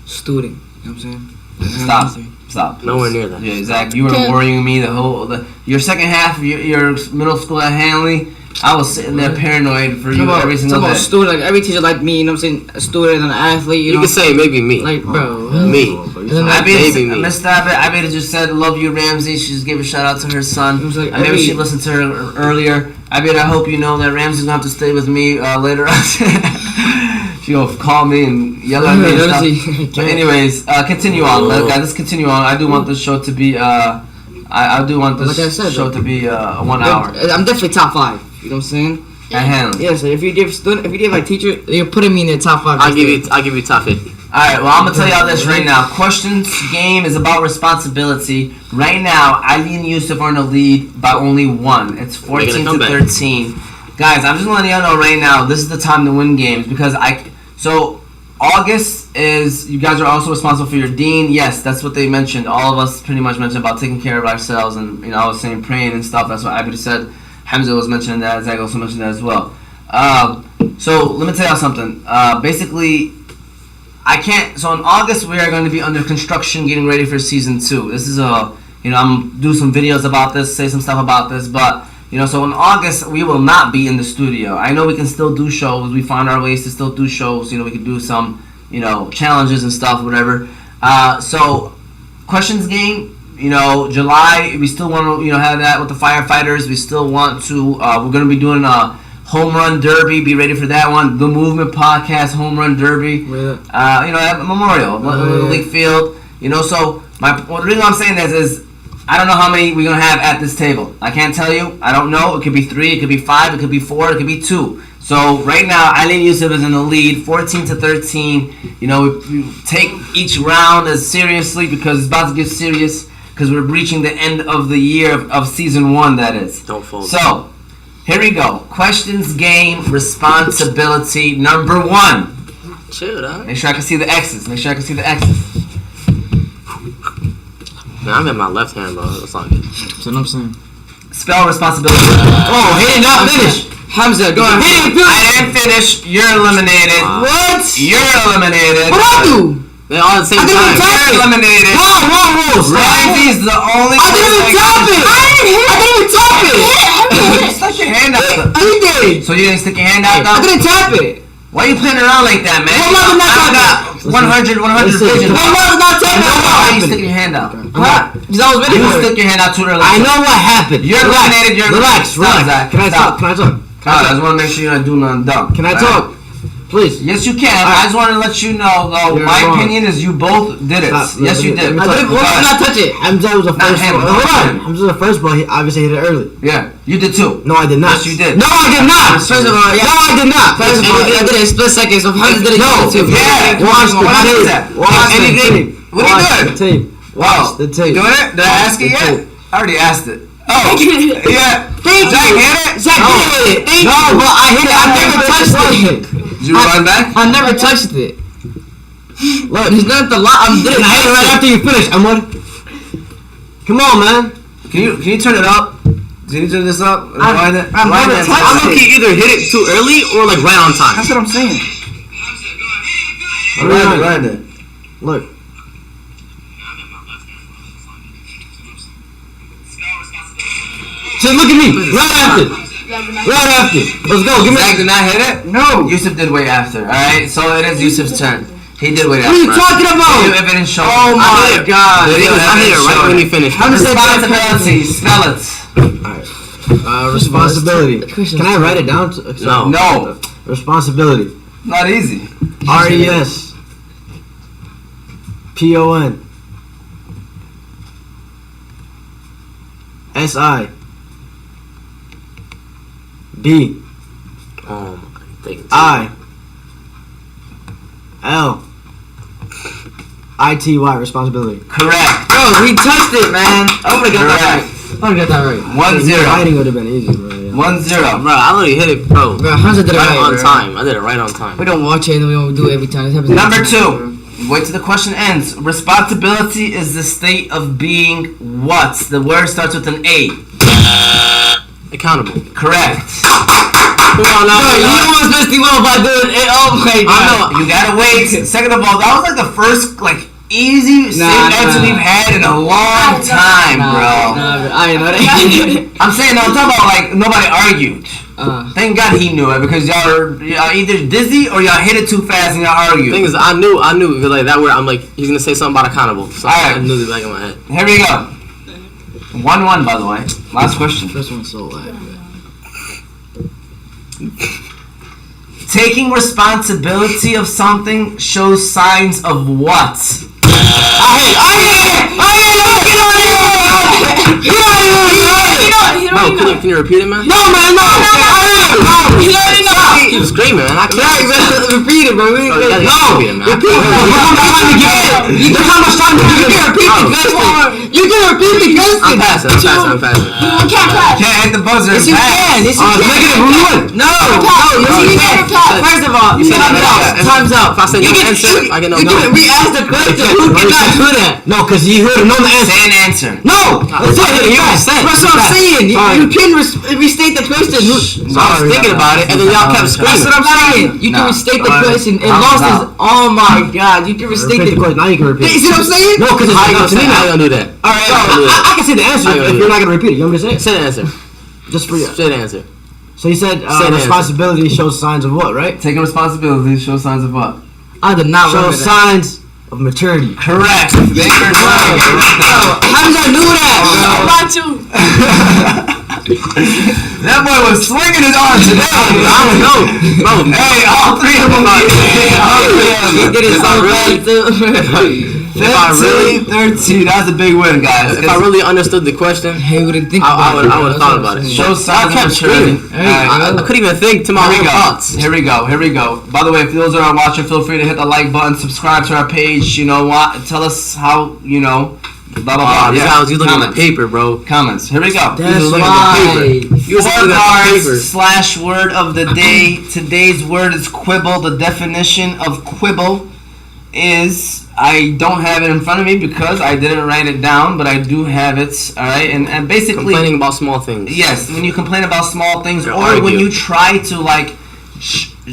student. You know what I'm saying? Stop. Nowhere near that. Yeah, Zach, you were worrying me your second half of your middle school at Hanley. I was sitting there paranoid for you every single Talk day. about student, like every teacher like me, you know what I'm saying? A student and an athlete, you You know. can say maybe me. Like, bro. Me. And then I like, Maybe me. Missed that bit. I bet just said, "Love you, Ramsey." She just gave a shout out to her son. It was like Maybe every- she listened to her earlier. I hope you know that Ramsey's gonna have to stay with me later on. She gonna call me and yell at me and stuff. But anyways, continue on, guys. Let's continue on. I do want this show to be. I do want this Like I said, show to be 1 hour. I'm definitely top 5. You know what I'm saying? At hand. Yeah, so if you give like teacher, you're putting me in the top 5. I'll give you top 50. Alright, well, I'm gonna tell y'all this right now. Questions game is about responsibility. Right now, Ali and Yusuf are in the lead by only 1. It's 14 to 13. Guys, I'm just letting y'all know right now, this is the time to win games because so August is, you guys are also responsible for your dean. Yes, that's what they mentioned. All of us pretty much mentioned about taking care of ourselves, and I was saying praying and stuff. That's what Abid said. Hamza was mentioning that. Zach also mentioned that as well. So let me tell y'all something. Basically, so in August we are going to be under construction, getting ready for season 2. This is I'm do some videos about this, say some stuff about this, but so in August we will not be in the studio. I know we can still do shows. We find our ways to still do shows. We can do some challenges and stuff, whatever. So questions game. July we still want to have that with the firefighters. We still want to. We're going to be doing a home run derby. Be ready for that one. The Movement Podcast home run derby. At Memorial, League Field. So the reason I'm saying this is I don't know how many we're gonna have at this table. I can't tell you. I don't know. It could be 3. It could be 5. It could be 4. It could be 2. So right now, Ali Yusuf is in the lead, 14 to 13. We take each round as seriously because it's about to get serious because we're reaching the end of the year of season 1. That is. Don't fold. So. Here we go. Questions game responsibility number 1. Chill, dog. Make sure I can see the X's. Man, I'm in my left hand, bro. That's all good. That's what I'm saying. Spell responsibility. Oh, he did not finish. Hamza, go ahead. I didn't finish. You're eliminated. What? You're eliminated. What I do? They're all at the same I didn't time. even You're eliminated. Whoa. Ramsey's the only I didn't even tap it. I didn't even tap it. Stick your hand out. I did. So you didn't stick your hand out I though? didn't tap it. Why you playing around like that, man? Well, no, I not got 100 vision. I was not tapping. Why you sticking your hand out? Because I was ready You for it. stick your hand out too early. I know what happened. You're eliminated. You're Relax. Stop, Zach. Can I Stop. talk? I just want to make sure you're not doing nothing dumb. Can I talk? Please. Yes, you can. I just want to let you know, though. You're My wrong. opinion is you both did it. Stop. Yes, you did. Let me I didn't not touch it. Hamza was the first him, one. not Hold on. him. Hamza was the first one. He obviously hit it early. Yeah, you did too. No, I did not. Yes, you did. No, I did not. First of all, No, I did not. First of all, I did it in split seconds. So Hamza did it. No. too. Yeah. Watch the What is tape. that? Watch the Anything? tape. What are you Watch doing? the tape. Wow. Watch the tape. Doing it? Did I ask it the yet? tape. I already asked it. Oh. Yeah. Thank Zach you. hit it? Zach did it. Thank No, you. but I hit it. I never touched it. Did you run back? I never touched it. Look, There's nothing to lie. I'm I hit it right after you finish. Come on, man. Can you turn it up? Can you turn this up? I've never touched I'm it. okay. Either hit it too early or like right on time. That's what I'm saying. Right there. Look. Just look at me. Right after. Let's go. Give me. Zach did not hit it? No. Yusuf did way after. Alright, so it is Yusuf's turn. He did way What after. are you talking about? Video evidence show. Oh my God. I hit it right when you finished. How does that Responsibility. Spell it. Responsibility. Can I write it down? No. No. Responsibility. Not easy. RES. PON. SI. B. Oh my God. I. L. ITY. Responsibility. Correct. Bro, he touched it, man. I would have got that right. Correct. I would have got that right. 1-0. Writing would have been easy, bro. Yeah. 1-0. Bro, I literally hit it, bro. Bro, Hamza did it Right right, on bro. time. I did it right on time. We don't watch it and we don't do it every time. This happens Number every time, 2. Wait till the question ends. Responsibility is the state of being what? The word starts with an A. Accountable. Correct. Come on now. Bro, you almost messed me up by doing it. Oh my I God. know. You gotta wait. Second of all, that was like the first easy safe answer we've had in a long time, bro. Nah, bro. I ain't know that. I'm saying, no, I'm talking about like nobody argued. Thank God he knew it because y'all either dizzy or y'all hit it too fast and y'all argued. Thing is, I knew because like that word, I'm like, he's gonna say something about accountable. So I knew the back of my head. Here we go. 1-1, by the way. Last question. First one's so loud. Taking responsibility of something shows signs of what? No, can you repeat it, man? No, man, no. He already know. He was screaming, man. I can't Repeat it, bro. No, Repeat it, repeat it, man. Look how much time you can repeat the question. You can repeat the question. I'm passing. I can't clap. Can't hit the buzzer. Yes, you can. Yes, you can. No, you can't. First of all, time's up. If I say no answer, I get no. We asked the question. Who cannot do that? No, because you heard know the answer. Say an answer. No, that's what I'm saying. You can restate the question. So I was thinking about it, and then y'all kept screaming. That's what I'm saying. You can restate the question. And lost is. Oh my God! You can restate the question. Now you can repeat. You see what I'm saying? No, because how you gonna do that? All right, I can say the answer if you're not gonna repeat it. You want me to say it? Say the answer. Just for you. Say the answer. So you said responsibility shows signs of what, right? Taking responsibility shows signs of what? I did not show signs of maturity. Correct. How did I do that? About you. That boy was swinging his arm today. I don't know, bro. Hey, all three of them. He did it so bad too. 15, 13. That was a big win, guys. If I really understood the question, Hey, wouldn't think I would have thought about it. Show signs of maturity. I couldn't even think to my own thoughts. Here we go. By the way, if those are watching, feel free to hit the like button, subscribe to our page. You know what? Tell us how, blah, blah, blah. This guy was looking at the paper, bro. Comments. Here we go. That's right. 4 bars / word of the day. Today's word is quibble. The definition of quibble is, I don't have it in front of me because I didn't write it down, but I do have it. All right, and basically complaining about small things. Yes, when you complain about small things, or argue. when you try to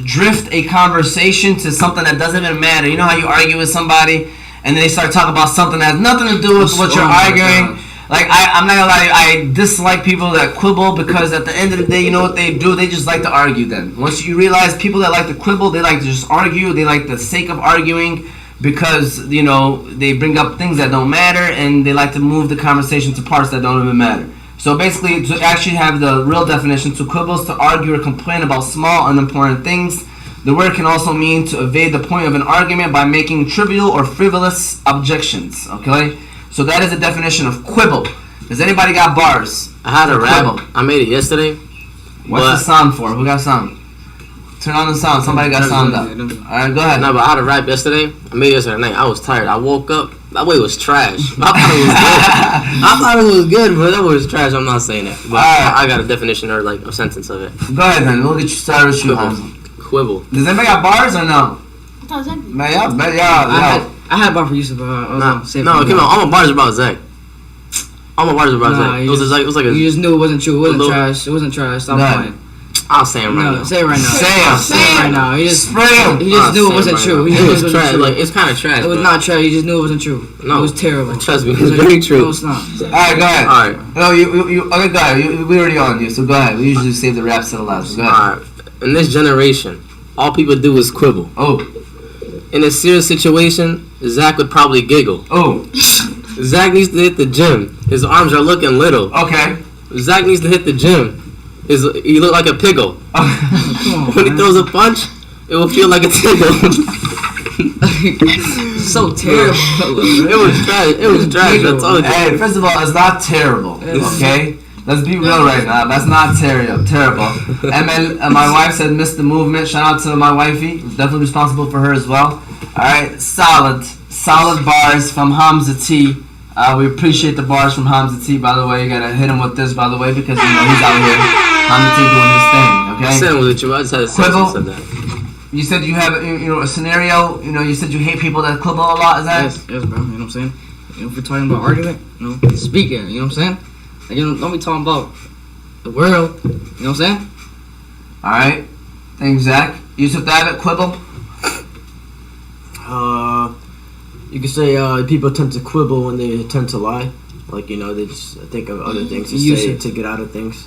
drift a conversation to something that doesn't even matter. You know how you argue with somebody and then they start talking about something that has nothing to do with what you're arguing. Like, I'm not gonna lie, I dislike people that quibble because at the end of the day, you know what they do? They just like to argue then. Once you realize people that like to quibble, they like to just argue, they like the sake of arguing because, they bring up things that don't matter and they like to move the conversation to parts that don't even matter. So basically, to actually have the real definition, to quibble is to argue or complain about small, unimportant things. The word can also mean to evade the point of an argument by making trivial or frivolous objections, okay? So that is the definition of quibble. Does anybody got bars? I had a rap. Quibble. I made it yesterday. What's the sound for? Who got sound? Turn on the sound. Somebody got sound up. Alright, go ahead. No, but I had a rap yesterday. I made it yesterday night. I was tired. I woke up. That way was trash. I thought it was good, but that way was trash. I'm not saying that. But I got a definition or a sentence of it. Go ahead then. We'll get you started with you, Hamza. Quibble. Does anybody got bars or no? I thought exactly. Yeah. I had a bar for Yusuf, but I was gonna say no, come on. All my bars are about Zach. All my bars are about Zach. It was like a. You just knew it wasn't true. It wasn't trash. It wasn't trash. Stop playing. I'll say him right now. Say it right now. Say it right now. He just spray him. He just knew it wasn't true. He knew it was trash. true. Like, it's kind of trash. It was not trash. He just knew it wasn't true. No, it was terrible. Trust me, it was very true. No, it's not. All right, go ahead. All right. No, you. Okay, go ahead. We already on you, so go ahead. We usually save the raps to the last. Go ahead. All right. In this generation, all people do is quibble. Oh. In a serious situation, Zach would probably giggle. Oh. Zach needs to hit the gym. His arms are looking little. Okay. Zach needs to hit the gym. He look like a piggle. When he throws a punch, it will feel like a tickle. So terrible. It was trash. It was trash. That's all. Hey, first of all, it's not terrible. Okay. Let's be real right now. That's not terrible. ML, my wife said miss the movement. Shout out to my wifey. Definitely responsible for her as well. Alright, solid bars from Hamza T. We appreciate the bars from Hamza T, by the way. You gotta hit him with this, by the way, because he's out here. Hamza T doing his thing, okay? I said it was true. I just had to say that. You said you have a scenario, you said you hate people that quibble a lot, is that? Yes, bro. You know what I'm saying? If we're talking about argument, speaking, you know what I'm saying? Like, don't be talking about the world, you know what I'm saying? Alright. Thanks, Zach. Yusuf David, quibble? You could say people tend to quibble when they tend to lie. Like, they just think of other things to Use say it. to get out of things.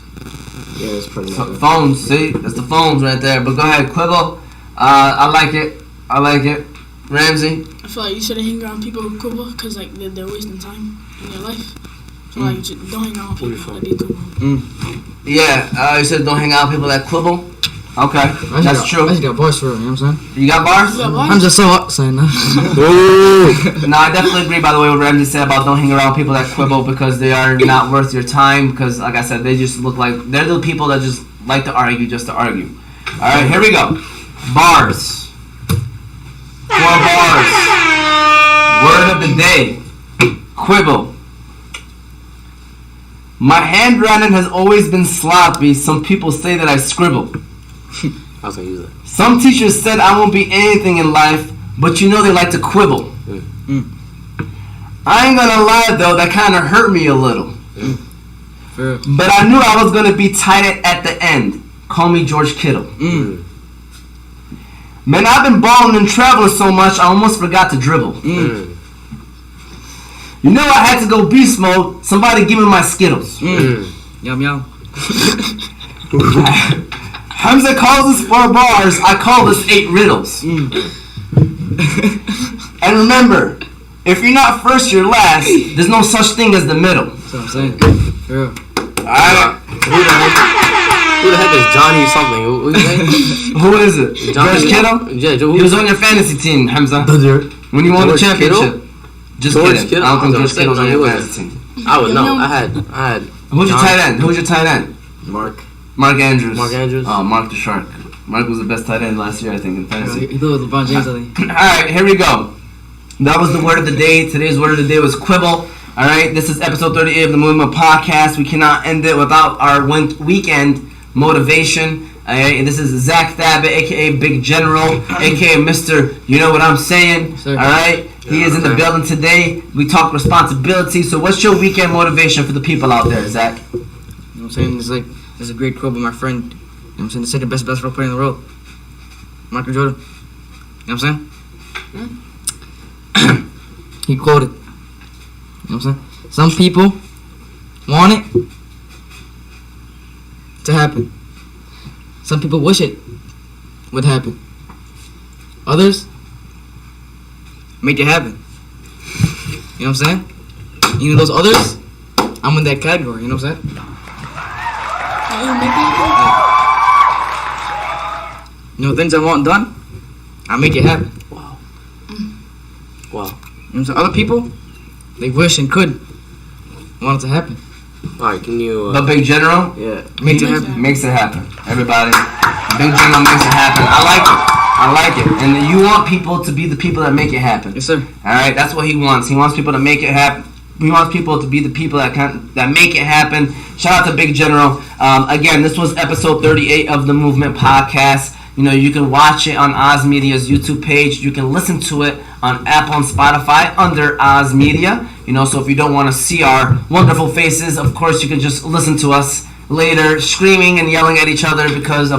Yeah, that's pretty much it. Phones, see? That's the phones right there. But go ahead, quibble. I like it. Ramsey? I feel like you shouldn't hang around people who quibble because like they're wasting time in your life. So like you should don't hang around people that do quibble. Yeah, you said don't hang out with people that quibble. Okay, that's true. I just got bars for real, you know what I'm saying? You got bars? You got bars? I'm just so up saying that. No, I definitely agree, by the way, what Ramsey said about don't hang around people that quibble because they are not worth your time. Because, like I said, they just look like they're the people that just like to argue just to argue. All right, here we go. Bars. 4 bars. Word of the day. Quibble. My handwriting has always been sloppy. Some people say that I scribble. I was gonna use that. Some teachers said I won't be anything in life, but they like to quibble. I ain't gonna lie though, that kind of hurt me a little. For real. But I knew I was gonna be tight at the end. Call me George Kittle. Man, I've been balling and traveling so much, I almost forgot to dribble. You know I had to go beast mode. Somebody give me my Skittles. Yum yum. Hamza calls this 4 bars. I call this 8 riddles. And remember, if you're not first, you're last. There's no such thing as the middle. That's what I'm saying. For real. Alright. Who the heck is Johnny something? Who's his name? Who is it? George Kittle? Yeah, He was on your fantasy team, Hamza. When you won the George championship. Kittle? Just George kidding. Kittle? I don't think I George was Kittle's on gonna your say, fantasy team. I would know. I had. Who's your John- tight end? Who's your tight end? Mark Andrews. Mark Andrews. Oh, Mark the Shark. Mark was the best tight end last year, I think, in fantasy. He threw with LeBron James, I think. Alright, here we go. That was the word of the day. Today's word of the day was quibble. Alright, this is episode 38 of the Movement Podcast. We cannot end it without our weekend motivation. Alright, this is Zach Thabit, aka Big General, aka Mr. You Know What I'm Saying. Sir. Alright, he is in the building today. We talk responsibility. So, what's your weekend motivation for the people out there, Zach? You know what I'm saying? There's a great quote by my friend. You know what I'm saying? The second best basketball player in the world. Michael Jordan. You know what I'm saying? He quoted. You know what I'm saying? Some people want it to happen. Some people wish it would happen. Others make it happen. You know what I'm saying? You know those others? I'm in that category, you know what I'm saying? You know, things I want done, I make it happen. Wow. You know what I'm saying? Other people, they wish and could want it to happen. Alright, can you... But Big General, Yeah. Make it happen. makes it happen. Everybody, Big General makes it happen. I like it. And you want people to be the people that make it happen. Yes, sir. All right, that's what he wants. He wants people to make it happen. He wants people to be the people that make it happen. Shout out to Big General. Again, this was episode 38 of the Movement Podcast. You know, you can watch it on Oz Media's YouTube page. You can listen to it on Apple and Spotify under Oz Media. You know, so if you don't want to see our wonderful faces, of course, you can just listen to us later screaming and yelling at each other because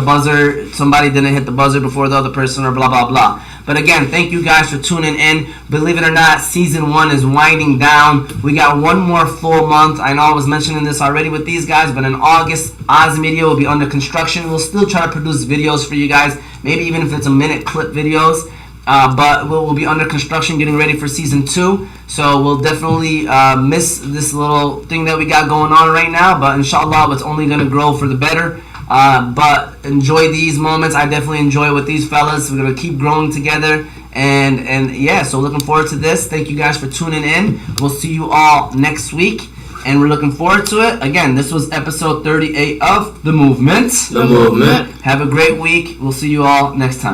somebody didn't hit the buzzer before the other person or blah, blah, blah. But again, thank you guys for tuning in. Believe it or not, season 1 is winding down. We got one more full month. I know I was mentioning this already with these guys, but in August, Oz Media will be under construction. We'll still try to produce videos for you guys, maybe even if it's a minute clip videos. But we'll be under construction, getting ready for season 2. So we'll definitely miss this little thing that we got going on right now. But inshallah, it's only going to grow for the better. But enjoy these moments. I definitely enjoy with these fellas. We're going to keep growing together. And yeah, so looking forward to this. Thank you guys for tuning in. We'll see you all next week. And we're looking forward to it. Again, this was episode 38 of The Movement. The Movement. Have a great week. We'll see you all next time.